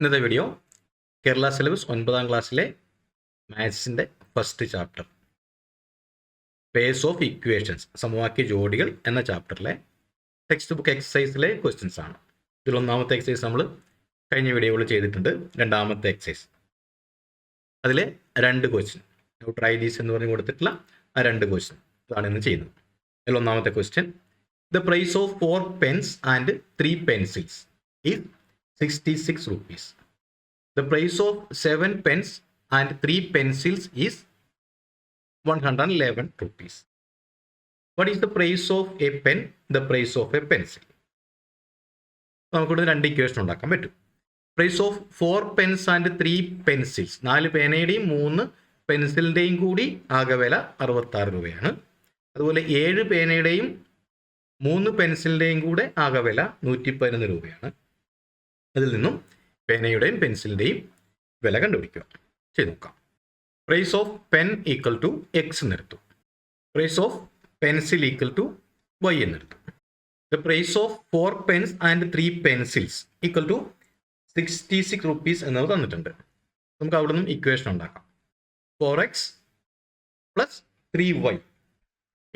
ഇന്നത്തെ video Kerala syllabus 9ാം ക്ലാസ്സിലെ മാത്സിൻ്റെ first chapter pairs of equations സമവാക്യ ജോഡികൾ എന്ന ചാപ്റ്ററിലെ ടെക്സ്റ്റ് ബുക്ക് എക്സസൈസിലെ ക്വസ്റ്റ്യൻസ് ആണ്. ഇതിൽ ഒന്നാമത്തെ എക്സസൈസ് നമ്മൾ കഴിഞ്ഞ വീഡിയോയിൽ ചെയ്തിട്ടുണ്ട്. രണ്ടാമത്തെ എക്സസൈസ് അതിലെ 2 ക്വസ്റ്റ്യൻ ട്രൈ ദീസ് എന്ന് പറഞ്ഞ് കൊടുത്തിട്ടുള്ള ആ 2 ക്വസ്റ്റ്യൻ അതാണ് ഇന്ന് ചെയ്യുന്നത്. അതിൽ ഒന്നാമത്തെ question the price of 4 pens and 3 pencils is 66 rupees. The price of 7 pens and 3 pencils is 111 rupees. What is the price of a pen? The price of a pencil. നമുക്കിവിടെ 2 ഇക്വേഷൻ ഉണ്ടാക്കാൻ പറ്റും. Price of 4 pens and 3 pencils 4 പേനയുടെയും 3 പെൻസിലിൻ്റെയും കൂടി ആകെ വില 66 രൂപയാണ്. അതുപോലെ 7 പേനയുടെയും 3 പെൻസിലിൻ്റെയും കൂടെ ആകെ വില 111 രൂപയാണ്. അതിൽ നിന്നും പേനയുടെയും പെൻസിലിൻ്റെയും വില കണ്ടുപിടിക്കുക. ചെയ്ത് നോക്കാം. Price of pen equal to X എന്നെടുത്തു. Price of pencil equal to Y എന്നെടുത്തു. The price of 4 pens and 3 pencils equal to 66 rupees എന്നത് തന്നിട്ടുണ്ട്. നമുക്ക് അവിടെ നിന്നും ഇക്വേഷൻ ഉണ്ടാക്കാം. 4x plus 3y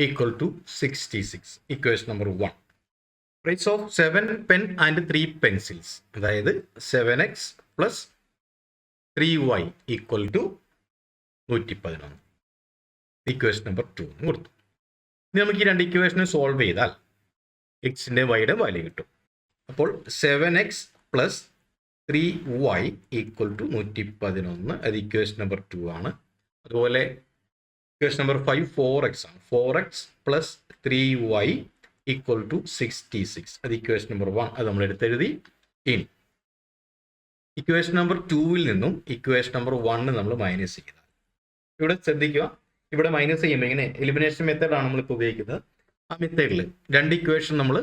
equal to 66. Equation number 1. Price of 7 pen and 3 pencils അതായത് 7x plus 3y equal to 111. Equation number 2 കൊടുത്തു. ഇനി നമുക്ക് ഈ 2 ഇക്വേഷനെ സോൾവ് ചെയ്താൽ എക്സിൻ്റെ വൈയുടെ വാല്യൂ കിട്ടും. അപ്പോൾ 7x plus 3y equal to 111. അത് ഇക്വേഷൻ നമ്പർ 2 ആണ്. അതുപോലെ ഇക്വേഷൻ നമ്പർ 5 4x ആണ്. 4x plus 3y equal to 66. അത് ഇക്വേഷൻ നമ്പർ 1. അത് നമ്മൾ എടുത്തെഴുതി. ഇനി ഇക്വേഷൻ നമ്പർ 2 നിന്നും ഇക്വേഷൻ നമ്പർ 1 നമ്മൾ മൈനസ് ചെയ്താൽ ഇവിടെ ശ്രദ്ധിക്കുക. ഇവിടെ മൈനസ് ചെയ്യുമ്പോൾ ഇങ്ങനെ എലിമിനേഷൻ മെത്തേഡാണ് നമ്മളിപ്പോൾ ഉപയോഗിക്കുന്നത്. ആ മെത്തേഡിൽ 2 ഇക്വേഷൻ നമ്മൾ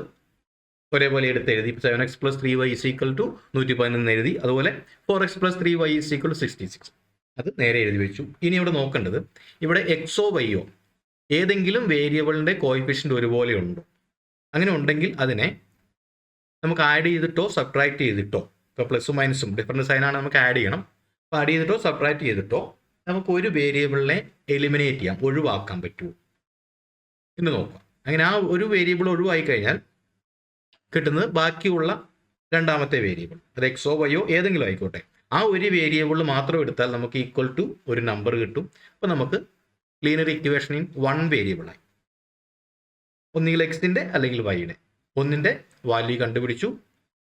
ഒരേപോലെ എടുത്തെഴുതി. 7x plus 3y is equal to 111 എഴുതി. അതുപോലെ 4x plus 3y is equal to 66. അത് നേരെ എഴുതി വെച്ചു. ഇനി ഇവിടെ നോക്കേണ്ടത് ഇവിടെ എക്സോ വൈയോ ഏതെങ്കിലും വേരിയബിളിൻ്റെ കോയിഫിഷ്യൻ്റ് ഒരുപോലെ ഉണ്ടോ? അങ്ങനെ ഉണ്ടെങ്കിൽ അതിനെ നമുക്ക് ആഡ് ചെയ്തിട്ടോ സബ്ട്രാക്ട് ചെയ്തിട്ടോ, ഇപ്പോൾ പ്ലസും മൈനസും ഡിഫറൻറ്റ് സൈനാണ് നമുക്ക് ആഡ് ചെയ്യണം. അപ്പോൾ ആഡ് ചെയ്തിട്ടോ സബ്ട്രാക്ട് ചെയ്തിട്ടോ നമുക്ക് ഒരു വേരിയബിളിനെ എലിമിനേറ്റ് ചെയ്യാം, ഒഴിവാക്കാൻ പറ്റുമോ എന്ന് നോക്കാം. അങ്ങനെ ആ ഒരു വേരിയബിൾ ഒഴിവായി കഴിഞ്ഞാൽ കിട്ടുന്നത് ബാക്കിയുള്ള രണ്ടാമത്തെ വേരിയബിൾ, അത് എക്സോ വൈയോ ഏതെങ്കിലും ആയിക്കോട്ടെ, ആ ഒരു വേരിയബിൾ മാത്രം എടുത്താൽ നമുക്ക് ഈക്വൽ ടു ഒരു നമ്പർ കിട്ടും. അപ്പോൾ നമുക്ക് ലീനിയർ ഇക്വേഷനിൽ 1 വേരിയബിളായി, ഒന്നുകിൽ എക്സിൻ്റെ അല്ലെങ്കിൽ വൈയുടെ ഒന്നിൻ്റെ വാല്യൂ കണ്ടുപിടിച്ചു.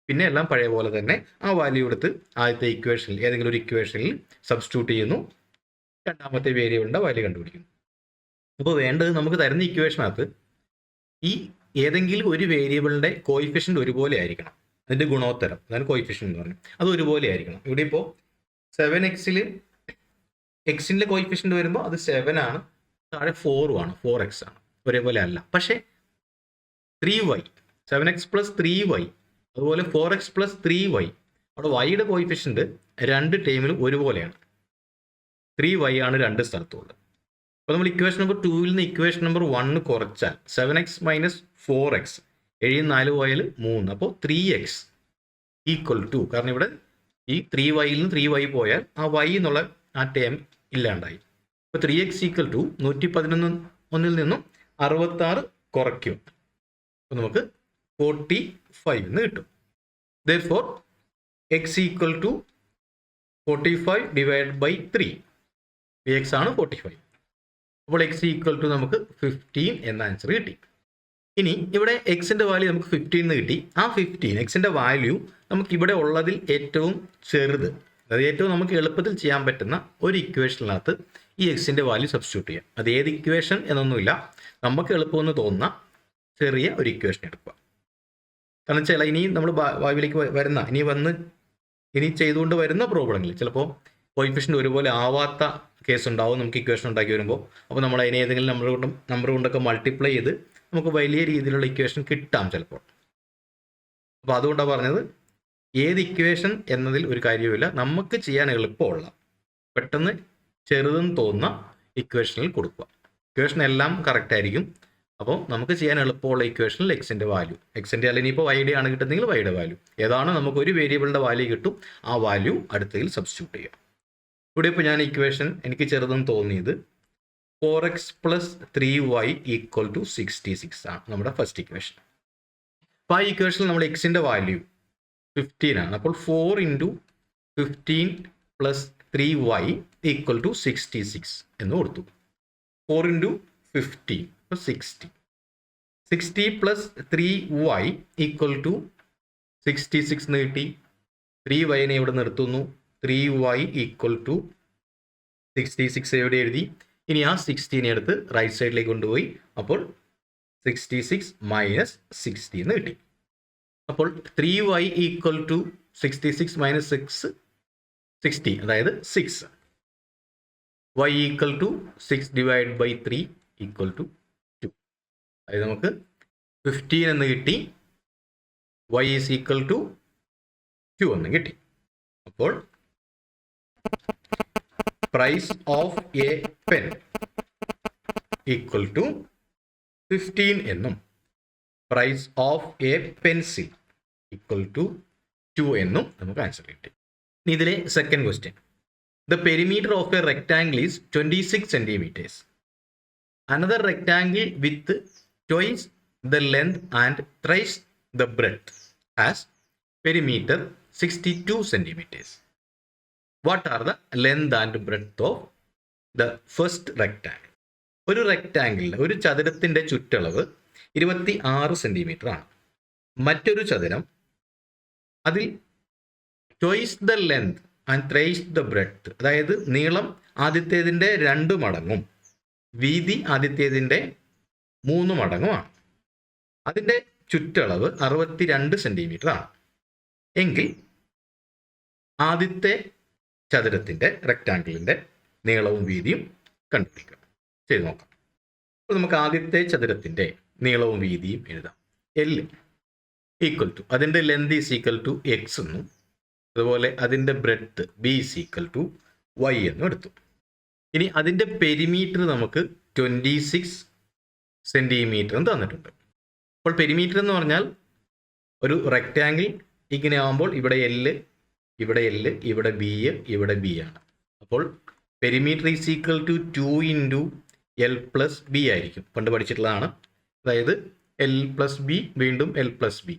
പിന്നെ എല്ലാം പഴയ പോലെ തന്നെ ആ വാല്യൂ എടുത്ത് ആദ്യത്തെ ഇക്വേഷനിൽ ഏതെങ്കിലും ഒരു ഇക്വേഷനിൽ സബ്സ്റ്റിറ്റ്യൂട്ട് ചെയ്യുന്നു, രണ്ടാമത്തെ വേരിയബിളിൻ്റെ വാല്യൂ കണ്ടുപിടിക്കുന്നു. അപ്പോൾ വേണ്ടത് നമുക്ക് തരുന്ന ഇക്വേഷനകത്ത് ഈ ഏതെങ്കിലും ഒരു വേരിയബിളിൻ്റെ കോയിഫിഷ്യൻ്റ് ഒരുപോലെ ആയിരിക്കണം. അതിൻ്റെ ഗുണോത്തരം, അതാണ് കോയിഫിഷ്യൻ്റ് എന്ന് പറഞ്ഞാൽ, അത് ഒരുപോലെ ആയിരിക്കണം. ഇവിടെ ഇപ്പോൾ 7x എക്സിൻ്റെ കോയിഫിഷ്യൻ്റ് വരുമ്പോൾ അത് 7 ആണ്, താഴെ 4 ആണ്, 4x ആണ്, ഒരേപോലെ അല്ല. പക്ഷേ 3y 7x പ്ലസ് 3y അതുപോലെ 4x പ്ലസ് 3y അവിടെ വൈയുടെ കോയിഫിഷ്യൻ്റ് 2 ടൈമിലും ഒരുപോലെയാണ്. 3y ആണ് 2 സ്ഥലത്തുള്ളത്. അപ്പോൾ നമ്മൾ ഇക്വേഷൻ നമ്പർ 2 നിന്ന് ഇക്വേഷൻ നമ്പർ 1 കുറച്ചാൽ 7x മൈനസ് 4x 7 4 പോയാൽ 3, അപ്പോൾ 3x ഈക്വൽ ടു, കാരണം ഇവിടെ ഈ 3yയിൽ നിന്ന് 3y പോയാൽ ആ y എന്നുള്ള ആ ടേം ഇല്ലാണ്ടായി. അപ്പോൾ 3x ഈക്വൽ ടു 111 നിന്നും 66 കുറയ്ക്കും. അപ്പോൾ നമുക്ക് 45 എന്ന് കിട്ടും. Therefore x equal to 45 divide by 3. x ആണ് 45. അപ്പോൾ x ഈക്വൽ ടു നമുക്ക് 15 എന്ന ആൻസർ കിട്ടി. ഇനി ഇവിടെ എക്സിൻ്റെ വാല്യൂ നമുക്ക് 15 എന്ന് കിട്ടി. ആ 15 എക്സിൻ്റെ വാല്യൂ നമുക്ക് ഇവിടെ ഉള്ളതിൽ ഏറ്റവും ചെറുത്, അതായത് ഏറ്റവും നമുക്ക് എളുപ്പത്തിൽ ചെയ്യാൻ പറ്റുന്ന ഒരു ഇക്വേഷനിനകത്ത് ഈ എക്സിൻ്റെ വാല്യൂ സബ്സ്റ്റിറ്റ്യൂട്ട് ചെയ്യാം. അത് ഏത് ഇക്വേഷൻ എന്നൊന്നുമില്ല, നമുക്ക് എളുപ്പമെന്ന് തോന്നുന്ന ചെറിയ ഒരു ഇക്വേഷൻ എടുക്കുക. കാരണം ചില ഇനി നമ്മൾ ഭാവിയിലേക്ക് വരുന്ന ഇനി ചെയ്തുകൊണ്ട് വരുന്ന പ്രോബ്ലങ്ങളിൽ ചിലപ്പോൾ കോയിഫിഷ്യൻ്റ് ഒരുപോലെ ആവാത്ത കേസ് ഉണ്ടാവും നമുക്ക് ഇക്വേഷൻ ഉണ്ടാക്കി വരുമ്പോൾ. അപ്പോൾ നമ്മൾ അതിനെ ഏതെങ്കിലും നമ്പർ കൊണ്ടൊക്കെ മൾട്ടിപ്ലൈ ചെയ്ത് നമുക്ക് വലിയ രീതിയിലുള്ള ഇക്വേഷൻ കിട്ടാം ചിലപ്പോൾ. അപ്പോൾ അതുകൊണ്ടാണ് പറഞ്ഞത് ഏത് ഇക്വേഷൻ എന്നതിൽ ഒരു കാര്യവുമില്ല, നമുക്ക് ചെയ്യാൻ എളുപ്പമുള്ള പെട്ടെന്ന് ചെറുതെന്ന് തോന്നുന്ന ഇക്വേഷനിൽ കൊടുക്കുക. ഇക്വേഷൻ എല്ലാം കറക്റ്റ് ആയിരിക്കും, അപ്പോൾ നമുക്ക് ചെയ്യാൻ എളുപ്പമുള്ള ഇക്വേഷനിൽ എക്സിൻ്റെ വാല്യൂ, എക്സിൻ്റെ അല്ലെങ്കിൽ ഇപ്പോൾ വൈയുടെ ആണ് കിട്ടുന്നെങ്കിൽ വൈയുടെ വാല്യൂ ഏതാണോ നമുക്ക് ഒരു വേരിയബിളിൻ്റെ വാല്യൂ കിട്ടും, ആ വാല്യൂ അടുത്തതിൽ സബ്സ്റ്റിറ്റ്യൂട്ട് ചെയ്യാം. ഇവിടെ ഇപ്പോൾ ഞാൻ ഇക്വേഷൻ എനിക്ക് ചെറുതെന്ന് തോന്നിയത് 4x + 3y = 66 ആണ് നമ്മുടെ ഫസ്റ്റ് ഇക്വേഷൻ. അപ്പോൾ ആ ഇക്വേഷനിൽ നമ്മൾ എക്സിൻ്റെ വാല്യൂ 15 ആണ്. അപ്പോൾ 4 × 15 + 3y = 66 എന്ന് കൊടുത്തു. 4 × 15 അപ്പോൾ 60. 60 + 3y = 66 എന്ന് കിട്ടി. 3y ഇവിടെ നിർത്തുന്നു. 3y = 66 എവിടെ എഴുതി? ഇനി ആ 16 എടുത്ത് റൈറ്റ് സൈഡിലേക്ക് കൊണ്ടുപോയി. അപ്പോൾ 66 - 60 എന്ന് കിട്ടി. അപ്പോൾ 3y = 66 - 6 60, അതായത് 6. y = 6 / 3 = 2. അതായത് നമുക്ക് 15 എന്ന് കിട്ടി. y = 2 എന്ന് കിട്ടി. അപ്പോൾ പ്രൈസ് ഓഫ് എ പെൻ = 15 എന്നും പ്രൈസ് ഓഫ് എ പെൻസിൽ = 2 എന്നും നമുക്ക് ആൻസർ കിട്ടി. ഇതിലെ second question, the perimeter of A rectangle is 26 centimeters. Another rectangle with twice the length and thrice the breadth has perimeter 62 centimeters. What are the length and breadth of the first rectangle? ഒരു റെക്ടാംഗിളിൽ, ഒരു ചതുരത്തിൻ്റെ ചുറ്റളവ് 26 centimetre ആണ്. മറ്റൊരു ചതുരം അതിൽ twice the length and thrice the breadth, അതായത് നീളം ആദ്യത്തേതിൻ്റെ 2 മടങ്ങും വീതി ആദ്യത്തേതിൻ്റെ 3 മടങ്ങുമാണ്. അതിൻ്റെ ചുറ്റളവ് 62 സെൻറ്റിമീറ്റർ ആണ്. എങ്കിൽ ആദ്യത്തെ ചതുരത്തിൻ്റെ, റെക്ടാംഗിളിൻ്റെ നീളവും വീതിയും കണ്ടുപിടിക്കാം. ചെയ്ത് നോക്കാം. അപ്പോൾ നമുക്ക് ആദ്യത്തെ ചതുരത്തിൻ്റെ നീളവും വീതിയും എഴുതാം. L = അതിൻ്റെ ലെന്ത് = x എന്നും അതുപോലെ അതിൻ്റെ ബ്രെഡ്ത്ത് B = y എന്നും എടുത്തു. ഇനി അതിൻ്റെ പെരിമീറ്റർ നമുക്ക് 26 സെൻറ്റിമീറ്റർ തന്നിട്ടുണ്ട്. അപ്പോൾ പെരിമീറ്റർ എന്ന് പറഞ്ഞാൽ ഒരു റെക്ടാംഗിൾ ഇങ്ങനെ ആകുമ്പോൾ ഇവിടെ L, ഇവിടെ L, ഇവിടെ B, ഇവിടെ B ആണ്. അപ്പോൾ പെരിമീറ്റർ = 2 × L + B ആയിരിക്കും. പണ്ട് പഠിച്ചിട്ടുള്ളതാണ്. അതായത് L + B വീണ്ടും L + B,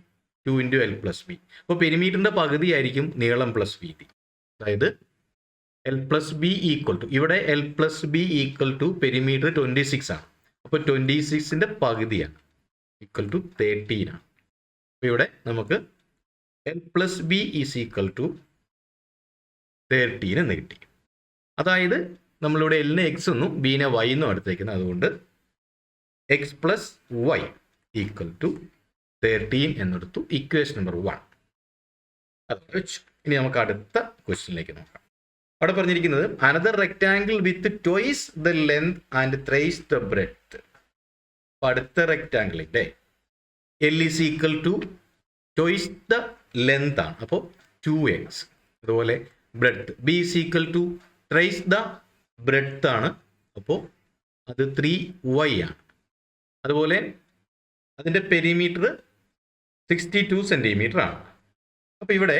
2 × L + B. അപ്പോൾ പെരിമീറ്ററിൻ്റെ പകുതി ആയിരിക്കും നീളം പ്ലസ് വീതി. അതായത് L + B = ഇവിടെ L + B = പെരിമീറ്റർ 26 ആണ്. അപ്പോൾ 26ൻ്റെ പകുതിയാണ് = 13 ആണ്. അപ്പോൾ ഇവിടെ നമുക്ക് L + B = 13 എന്ന് കിട്ടി. അതായത് നമ്മളിവിടെ എല്ലിനെ x എന്നും ബീനെ y എന്നും എടുത്തേക്കുന്നത്. അതുകൊണ്ട് x + y = 13 എന്നെടുത്തു. ഇക്വേഷൻ നമ്പർ 1 അതോടെ വെച്ചു. ഇനി നമുക്ക് അടുത്ത ക്വസ്റ്റ്യനിലേക്ക് നോക്കാം. അവിടെ പറഞ്ഞിരിക്കുന്നത് another rectangle with twice the length and thrice the breadth. അടുത്ത റെക്ടാംഗിളിൻ്റെ L = ട്വൈസ് ദ ലെങ്ത് ആണ്. അപ്പോൾ 2x. അതുപോലെ breadth B = thrice the breadth ആണ്. അപ്പോൾ അത് 3y ആണ്. അതുപോലെ അതിൻ്റെ പെരിമീറ്റർ 62 സെൻറ്റിമീറ്റർ ആണ്. അപ്പോൾ ഇവിടെ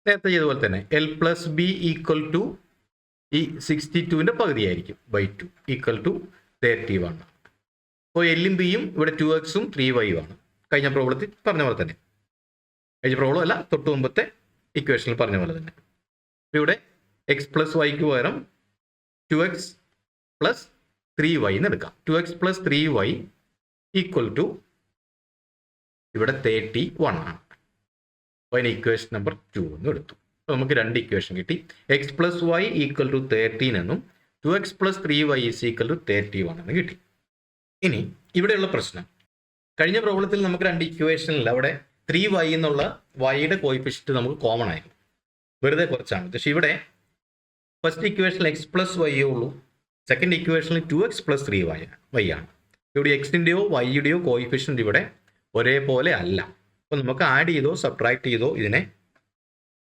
നേരത്തെ ചെയ്തതുപോലെ തന്നെ L + B = ഈ 62ൻ്റെ പകുതിയായിരിക്കും /2 = 31. അപ്പോൾ എല്ലും ബിയും ഇവിടെ 2x-ഉം 3y-ഉം ആണ്. കഴിഞ്ഞ പ്രോബ്ലത്തിൽ പറഞ്ഞ പോലെ തന്നെ, കഴിഞ്ഞ പ്രോബ്ലം അല്ല, തൊട്ട് മുമ്പത്തെ ഇക്വേഷനിൽ പറഞ്ഞ പോലെ തന്നെ. ഇവിടെ x + y-ക്ക് പകരം 2x + 3y എന്ന് എടുക്കാം. 2x + 3y = ഇവിടെ 31 ആണ്. അപ്പോൾ അതിന് ഇക്വേഷൻ നമ്പർ 2 എന്ന് എടുത്തു. അപ്പോൾ നമുക്ക് 2 ഇക്വേഷൻ കിട്ടി. x + y = 13 എന്നും 2x + 3y = 31 എന്ന് കിട്ടി. ഇനി ഇവിടെയുള്ള പ്രശ്നം, കഴിഞ്ഞ പ്രോബ്ലത്തിൽ നമുക്ക് 2 ഇക്വേഷനിൽ അവിടെ 3y എന്നുള്ള y-യുടെ കോയിഫിഷ്യന്റ് നമുക്ക് കോമൺ ആയിരുന്നു, വെറുതെ കുറച്ചാണ്. പക്ഷേ ഇവിടെ ഫസ്റ്റ് ഇക്വേഷനിൽ x + y ഉള്ളൂ, സെക്കൻഡ് ഇക്വേഷനിൽ 2x + 3y ആണ്. ഇവിടെ എക്സിൻ്റെയോ വൈയുടെയോ കോയിഫിഷ്യന്റ് ഇവിടെ ഒരേപോലെ അല്ല. അപ്പോൾ നമുക്ക് ആഡ് ചെയ്തോ സബ്ട്രാക്ട് ചെയ്തോ ഇതിനെ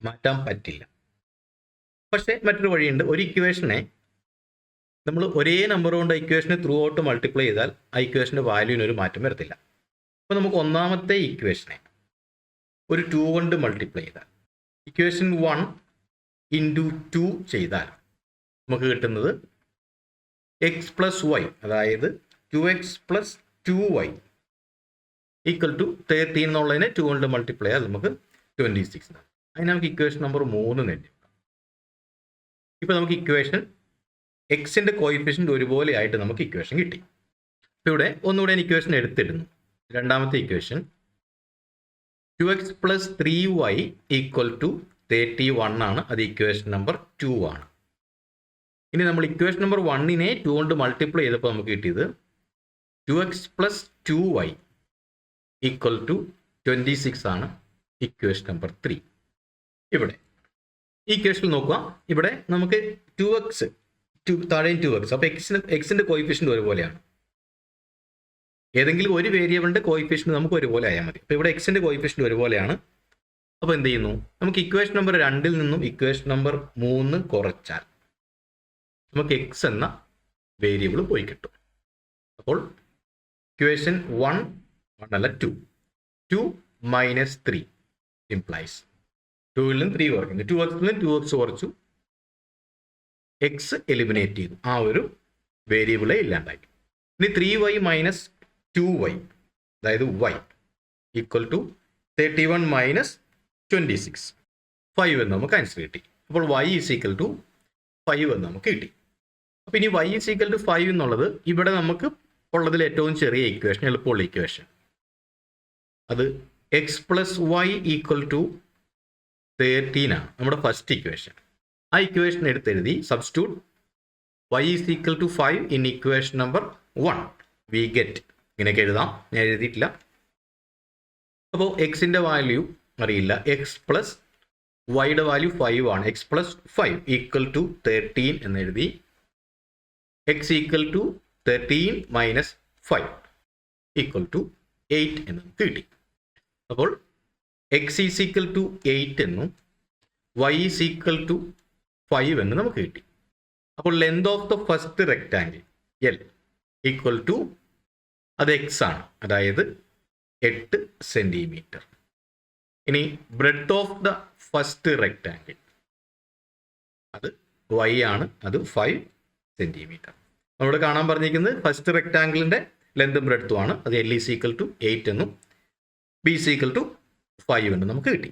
മാറ്റാൻ പറ്റില്ല. പക്ഷേ മറ്റൊരു വഴിയുണ്ട്. ഒരു ഇക്വേഷനെ നമ്മൾ ഒരേ നമ്പർ കൊണ്ട് ഇക്വേഷനെ ത്രൂ ഔട്ട് മൾട്ടിപ്ലൈ ചെയ്താൽ ആ ഇക്വേഷൻ്റെ വാല്യൂവിന് ഒരു മാറ്റം വരത്തില്ല. അപ്പോൾ നമുക്ക് ഒന്നാമത്തെ ഇക്വേഷനെ ഒരു 2 കൊണ്ട് മൾട്ടിപ്ലൈ ചെയ്താൽ, ഇക്വേഷൻ 1 ഇൻറ്റു 2 ചെയ്താൽ നമുക്ക് കിട്ടുന്നത് എക്സ് പ്ലസ് വൈ, അതായത് 2x plus 2y equal to 13 എന്നുള്ളതിനെ 2 കൊണ്ട് മൾട്ടിപ്ലൈ ചെയ്താൽ നമുക്ക് 26. അതിന് നമുക്ക് ഇക്വേഷൻ നമ്പർ 3 നേടി. ഇപ്പോൾ നമുക്ക് ഇക്വേഷൻ എക്സിൻ്റെ കോയിഫിഷ്യൻ്റ് ഒരുപോലെ ആയിട്ട് നമുക്ക് ഇക്വേഷൻ കിട്ടി. ഇപ്പോൾ ഇവിടെ ഒന്നുകൂടെ ഇക്വേഷൻ എടുത്തിടുന്നു. രണ്ടാമത്തെ equation 2x plus 3y equal to 31 ആണ്. അത് ഇക്വേഷൻ നമ്പർ 2 ആണ്. ഇനി നമ്മൾ ഇക്വേഷൻ നമ്പർ 1നെ 2 കൊണ്ട് മൾട്ടിപ്ലൈ ചെയ്തപ്പോൾ നമുക്ക് കിട്ടിയത് 2x plus 2y equal to 26 ആണ് ഇക്വേഷൻ നമ്പർ 3. ഇവിടെ ഈ ഇക്വേഷനിൽ നോക്കുക, ഇവിടെ നമുക്ക് 2x താഴെയും 2x, അപ്പോൾ എക്സിൻ്റെ കോയിഫിഷ്യൻ്റ് ഒരുപോലെയാണ്. ഏതെങ്കിലും ഒരു വേരിയബിളിൻ്റെ കോയിഫിഷ്യൻ്റ് നമുക്ക് ഒരുപോലെ ആയാൽ മതി. അപ്പോൾ ഇവിടെ എക്സിൻ്റെ കോയിഫിഷ്യൻ്റ് ഒരുപോലെയാണ്. അപ്പോൾ എന്ത് ചെയ്യുന്നു, നമുക്ക് ഇക്വേഷൻ നമ്പർ 2ൽ നിന്നും ഇക്വേഷൻ നമ്പർ 3 കുറച്ചാൽ നമുക്ക് എക്സ് എന്ന വേരിയബിൾ പോയി കിട്ടും. അപ്പോൾ ഇക്വേഷൻ 1 അല്ല 2 മൈനസ് 3 ഇംപ്ലൈസ് 2ൽ നിന്ന് 3 കുറയ്ക്കുന്നു. 2x നിന്ന് 2x കുറച്ചു, എക്സ് എലിമിനേറ്റ് ചെയ്തു, ആ ഒരു വേരിയബിളെ ഇല്ലാണ്ടായി. ഇനി 3y മൈനസ് 2y, അതായത് y ഈക്വൽ ടു 31 മൈനസ് 26, 5 എന്ന് നമുക്ക് ആൻസർ കിട്ടി. അപ്പോൾ y ഈസ് ഈക്വൽ ടു 5 എന്ന് നമുക്ക് കിട്ടി. അപ്പോൾ ഇനി y ഈസ് ഈക്വൽ ടു 5 എന്നുള്ളത് ഇവിടെ നമുക്ക് ഉള്ളതിൽ ഏറ്റവും ചെറിയ ഇക്വേഷൻ, എളുപ്പമുള്ള ഇക്വേഷൻ, അത് X plus Y equal to 13 ആണ് നമ്മുടെ ഫസ്റ്റ് ഇക്വേഷൻ. ആ ഇക്വേഷൻ എടുത്തെഴുതി substitute y is equal to 5 in equation number 1 we get, ഇങ്ങനെയൊക്കെ എഴുതാം, ഞാൻ എഴുതിയിട്ടില്ല. അപ്പോൾ എക്സിൻ്റെ വാല്യൂ അറിയില്ല, എക്സ് പ്ലസ് വൈയുടെ വാല്യൂ 5 ആണ്. എക്സ് പ്ലസ് 5 ഈക്വൽ ടു 13 എന്ന് എഴുതി. X equal to 13 minus 5 equal to 8 എന്ന് നമുക്ക് കിട്ടി. അപ്പോൾ എക്സ് ഈസ് ഈക്വൽ ടു 8 എന്നും വൈ ഈസ് ഈക്വൽ ടു 5 എന്ന് നമുക്ക് കിട്ടി. അപ്പോൾ length of the first rectangle L equal to, അത് എക്സ് ആണ്, അതായത് 8 സെൻറ്റിമീറ്റർ. ഇനി breadth of the first rectangle അത് y ആണ്, അത് 5 സെൻറ്റിമീറ്റർ. നമ്മളിവിടെ കാണാൻ പറഞ്ഞിരിക്കുന്നത് ഫസ്റ്റ് റെക്റ്റാങ്കിളിൻ്റെ ലെങ്തും ബ്രെഡ്ത്തും ആണ്. അത് L ഈസ് ഈക്വൽ ടു 8 എന്നും B ഈസ് ഈക്വൽ ടു 5 എന്നും നമുക്ക് കിട്ടി.